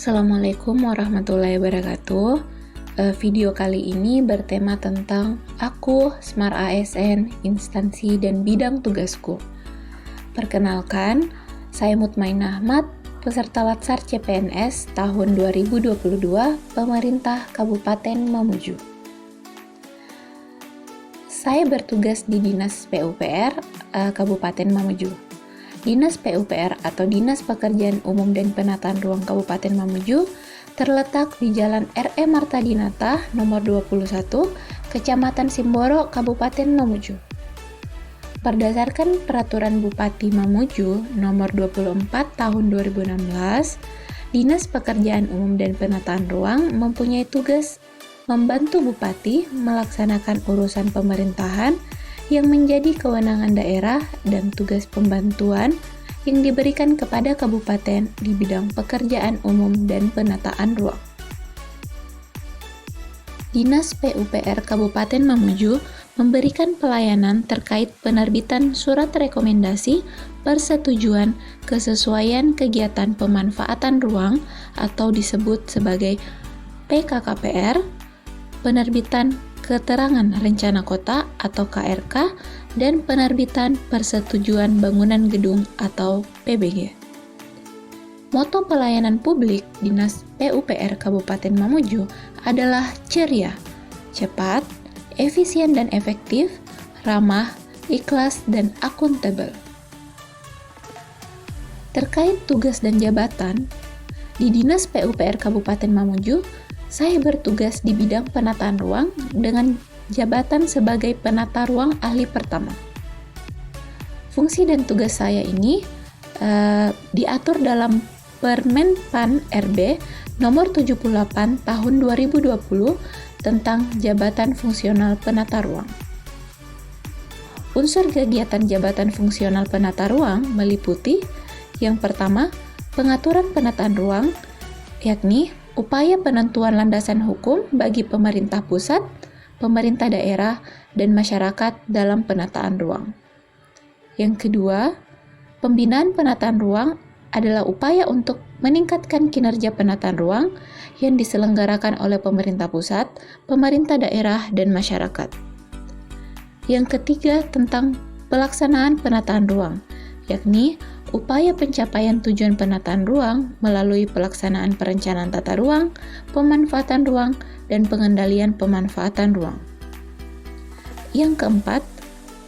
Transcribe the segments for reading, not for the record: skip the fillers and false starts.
Assalamualaikum warahmatullahi wabarakatuh. Video kali ini bertema tentang aku, Smart ASN, instansi dan bidang tugasku. Perkenalkan, saya Mutmainah Ahmad, peserta Latsar CPNS tahun 2022, Pemerintah Kabupaten Mamuju. Saya bertugas di Dinas PUPR Kabupaten Mamuju. Dinas PUPR atau Dinas Pekerjaan Umum dan Penataan Ruang Kabupaten Mamuju terletak di Jalan R.E. Marta Dinata nomor 21, Kecamatan Simboro, Kabupaten Mamuju. Berdasarkan Peraturan Bupati Mamuju nomor 24 tahun 2016, Dinas Pekerjaan Umum dan Penataan Ruang mempunyai tugas membantu Bupati melaksanakan urusan pemerintahan yang menjadi kewenangan daerah dan tugas pembantuan yang diberikan kepada kabupaten di bidang pekerjaan umum dan penataan ruang. Dinas PUPR Kabupaten Mamuju memberikan pelayanan terkait penerbitan surat rekomendasi persetujuan kesesuaian kegiatan pemanfaatan ruang atau disebut sebagai PKKPR, penerbitan Keterangan Rencana Kota atau KRK, dan penerbitan Persetujuan Bangunan Gedung atau PBG. Moto pelayanan publik Dinas PUPR Kabupaten Mamuju adalah ceria, cepat, efisien dan efektif, ramah, ikhlas, dan akuntabel. Terkait tugas dan jabatan, di Dinas PUPR Kabupaten Mamuju, saya bertugas di bidang penataan ruang dengan jabatan sebagai penata ruang ahli pertama. Fungsi dan tugas saya ini diatur dalam Permen PAN RB nomor 78 tahun 2020 tentang jabatan fungsional penata ruang. Unsur kegiatan jabatan fungsional penata ruang meliputi yang pertama, pengaturan penataan ruang, yakni upaya penentuan landasan hukum bagi pemerintah pusat, pemerintah daerah, dan masyarakat dalam penataan ruang. Yang kedua, pembinaan penataan ruang adalah upaya untuk meningkatkan kinerja penataan ruang yang diselenggarakan oleh pemerintah pusat, pemerintah daerah, dan masyarakat. Yang ketiga, tentang pelaksanaan penataan ruang, yakni upaya pencapaian tujuan penataan ruang melalui pelaksanaan perencanaan tata ruang, pemanfaatan ruang, dan pengendalian pemanfaatan ruang. Yang keempat,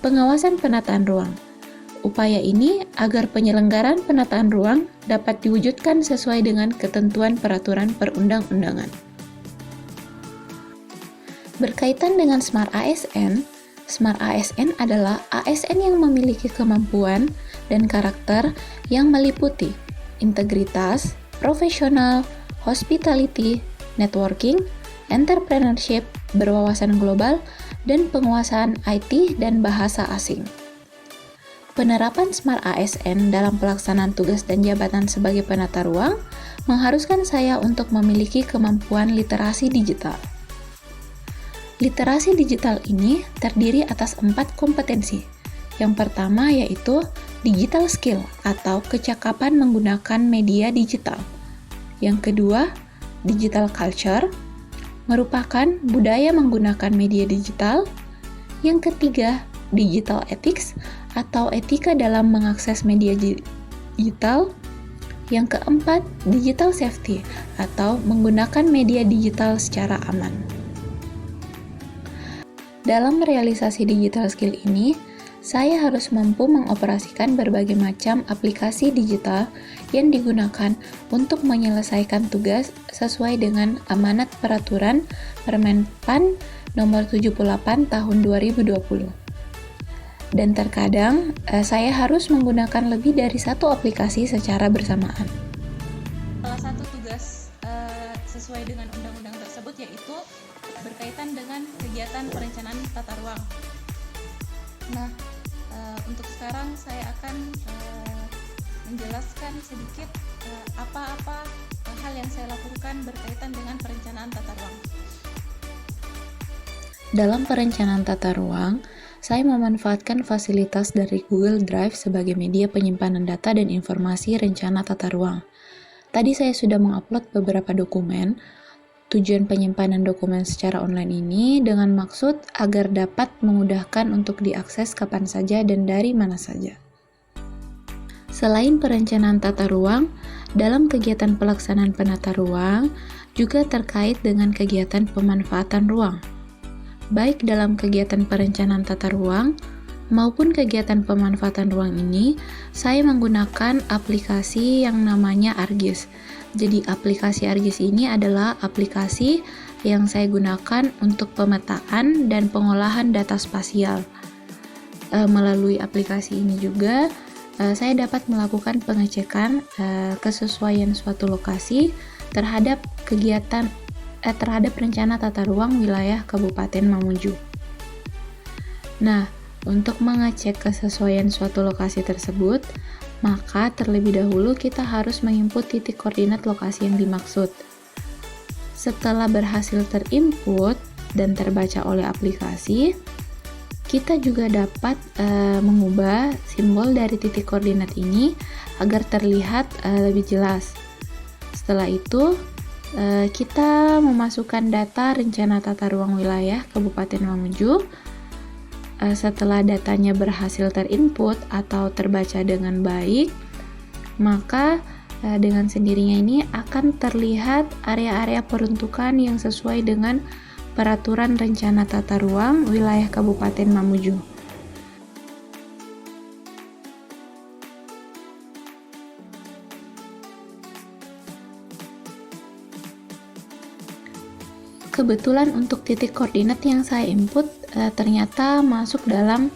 pengawasan penataan ruang. Upaya ini agar penyelenggaraan penataan ruang dapat diwujudkan sesuai dengan ketentuan peraturan perundang-undangan. Berkaitan dengan Smart ASN, Smart ASN adalah ASN yang memiliki kemampuan dan karakter yang meliputi integritas, profesional, hospitality, networking, entrepreneurship, berwawasan global, dan penguasaan IT dan bahasa asing. Penerapan Smart ASN dalam pelaksanaan tugas dan jabatan sebagai penata ruang mengharuskan saya untuk memiliki kemampuan literasi digital. Literasi digital ini terdiri atas 4 kompetensi. Yang pertama yaitu digital skill atau kecakapan menggunakan media digital. Yang kedua, digital culture, merupakan budaya menggunakan media digital. Yang ketiga, digital ethics atau etika dalam mengakses media digital. Yang keempat, digital safety atau menggunakan media digital secara aman. Dalam realisasi digital skill ini, saya harus mampu mengoperasikan berbagai macam aplikasi digital yang digunakan untuk menyelesaikan tugas sesuai dengan amanat peraturan Permen PAN nomor 78 tahun 2020. Dan terkadang, saya harus menggunakan lebih dari satu aplikasi secara bersamaan. Salah satu tugas sesuai dengan undang-undang tersebut yaitu berkaitan dengan kegiatan perencanaan tata ruang. Nah, untuk sekarang saya akan menjelaskan sedikit apa-apa hal yang saya lakukan berkaitan dengan perencanaan tata ruang. Dalam perencanaan tata ruang, saya memanfaatkan fasilitas dari Google Drive sebagai media penyimpanan data dan informasi rencana tata ruang. Tadi saya sudah mengupload beberapa dokumen. Tujuan penyimpanan dokumen secara online ini dengan maksud agar dapat memudahkan untuk diakses kapan saja dan dari mana saja. Selain perencanaan tata ruang, dalam kegiatan pelaksanaan penata ruang juga terkait dengan kegiatan pemanfaatan ruang. Baik dalam kegiatan perencanaan tata ruang maupun kegiatan pemanfaatan ruang ini, saya menggunakan aplikasi yang namanya ArcGIS. Jadi aplikasi ArcGIS ini adalah aplikasi yang saya gunakan untuk pemetaan dan pengolahan data spasial. Melalui aplikasi ini juga saya dapat melakukan pengecekan kesesuaian suatu lokasi terhadap terhadap rencana tata ruang wilayah Kabupaten Mamuju. Nah, untuk mengecek kesesuaian suatu lokasi tersebut, maka terlebih dahulu kita harus menginput titik koordinat lokasi yang dimaksud. Setelah berhasil terinput dan terbaca oleh aplikasi, kita juga dapat mengubah simbol dari titik koordinat ini agar terlihat lebih jelas. Setelah itu, kita memasukkan data rencana tata ruang wilayah Kabupaten Mamuju. Setelah datanya berhasil terinput atau terbaca dengan baik, maka dengan sendirinya ini akan terlihat area-area peruntukan yang sesuai dengan peraturan rencana tata ruang wilayah Kabupaten Mamuju. Kebetulan untuk titik koordinat yang saya input ternyata masuk dalam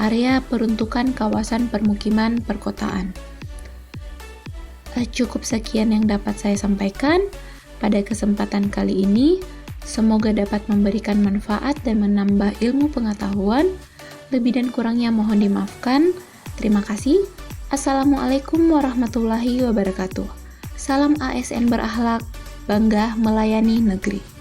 area peruntukan kawasan permukiman perkotaan. Cukup sekian yang dapat saya sampaikan pada kesempatan kali ini. Semoga dapat memberikan manfaat dan menambah ilmu pengetahuan. Lebih dan kurangnya mohon dimaafkan. Terima kasih. Assalamualaikum warahmatullahi wabarakatuh. Salam ASN berakhlak, bangga melayani negeri.